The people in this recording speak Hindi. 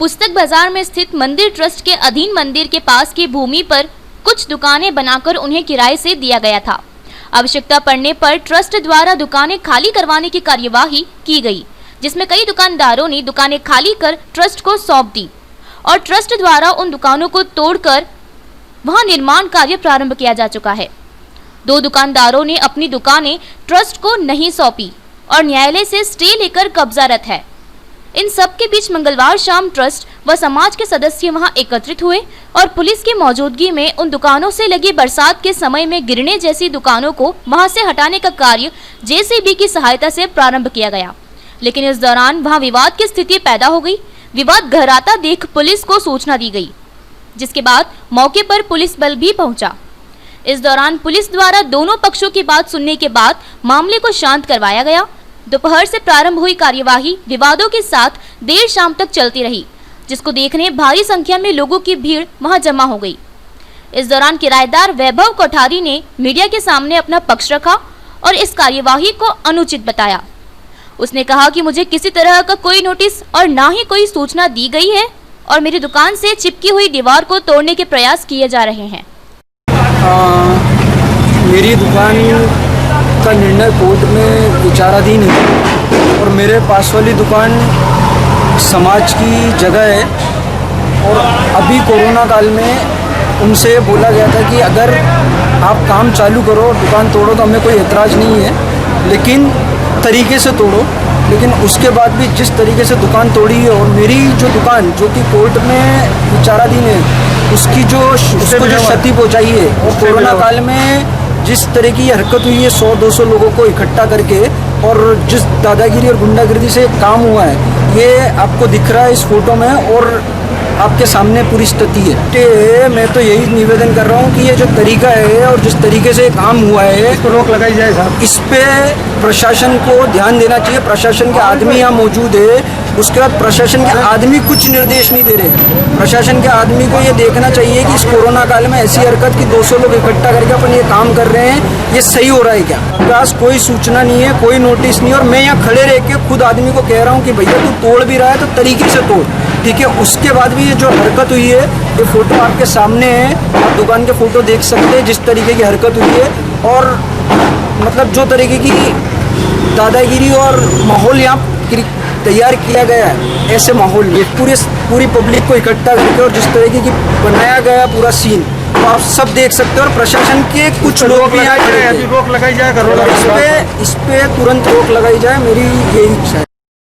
पुस्तक बाजार में स्थित मंदिर ट्रस्ट के अधीन मंदिर के पास की भूमि पर कुछ दुकानें बनाकर उन्हें किराए से दिया गया था। आवश्यकता पड़ने पर ट्रस्ट द्वारा दुकानें खाली करवाने की कार्यवाही की गई, जिसमें कई दुकानदारों ने दुकानें खाली कर ट्रस्ट को सौंप दी और ट्रस्ट द्वारा उन दुकानों को तोड़कर वहां निर्माण कार्य प्रारंभ किया जा चुका है। 2 दुकानदारों ने अपनी दुकानें ट्रस्ट को नहीं सौंपी और न्यायालय से स्टे लेकर कब्जारत है। इन सब के बीच मंगलवार शाम ट्रस्ट व समाज के सदस्य वहां एकत्रित हुए और पुलिस की मौजूदगी में उन दुकानों से लगी बरसात के समय में गिरने जैसी दुकानों को वहां से हटाने का कार्य जेसीबी की सहायता से प्रारंभ किया गया। लेकिन इस दौरान वहां विवाद की स्थिति पैदा हो गई। विवाद गहराता देख पुलिस को सूचना दी गई, जिसके बाद मौके पर पुलिस बल भी पहुंचा। इस दौरान पुलिस द्वारा दोनों पक्षों की बात सुनने के बाद मामले को शांत करवाया गया। दोपहर से प्रारंभ हुई कार्यवाही विवादों के साथ देर शाम तक चलती रही, जिसको देखने भारी संख्या में लोगों की भीड़ वहां जमा हो गई। इस दौरान किराएदार वैभव कोठारी ने मीडिया के सामने अपना पक्ष रखा और इस कार्यवाही को अनुचित बताया। उसने कहा कि मुझे किसी तरह का कोई नोटिस और ना ही कोई सूचना दी गई है और मेरी दुकान से चिपकी हुई दीवार को तोड़ने के प्रयास किए जा रहे हैं। मेरी दुकान का निर्णय कोर्ट में विचाराधीन है और मेरे पास वाली दुकान समाज की जगह है और अभी कोरोना काल में उनसे बोला गया था कि अगर आप काम चालू करो, दुकान तोड़ो तो हमें कोई एतराज़ नहीं है, लेकिन तरीके से तोड़ो। लेकिन उसके बाद भी जिस तरीके से दुकान तोड़ी है और मेरी जो दुकान जो कि कोर्ट में विचाराधीन है उसको जो क्षति पहुँचाई है और कोरोना काल में जिस तरह की ये हरकत हुई है 100-200 लोगों को इकट्ठा करके और जिस दादागिरी और गुंडागिरी से काम हुआ है, ये आपको दिख रहा है इस फोटो में और आपके सामने पूरी स्थिति है। मैं तो यही निवेदन कर रहा हूँ कि ये जो तरीका है और जिस तरीके से काम हुआ है, इस पर रोक लगाई जाए साहब। इस पे प्रशासन को ध्यान देना चाहिए। प्रशासन के आदमी यहाँ मौजूद है, उसके बाद प्रशासन के आदमी कुछ निर्देश नहीं दे रहे। प्रशासन के आदमी को ये देखना चाहिए कि इस कोरोना काल में ऐसी हरकत कि 200 लोग इकट्ठा करके अपन ये काम कर रहे हैं, ये सही हो रहा है क्या? पास कोई सूचना नहीं है, कोई नोटिस नहीं है और मैं यहाँ खड़े रह के खुद आदमी को कह रहा हूँ कि भैया तू तोड़ भी रहा है तो तरीके से तोड़, ठीक है। उसके बाद भी ये जो हरकत हुई है, ये फोटो आपके सामने है, आप दुकान के फोटो देख सकते हैं जिस तरीके की हरकत हुई है और मतलब जो तरीके की दादागिरी और माहौल यहाँ तैयार किया गया है, ऐसे माहौल में पूरी पब्लिक को इकट्ठा करके और जिस तरीके की बनाया गया पूरा सीन तो आप सब देख सकते हो और प्रशासन के कुछ लोग भी यहाँ खड़े हैं। रोक लगाई जाए, इस पे तुरंत रोक लगाई जाए, मेरी यही इच्छा है।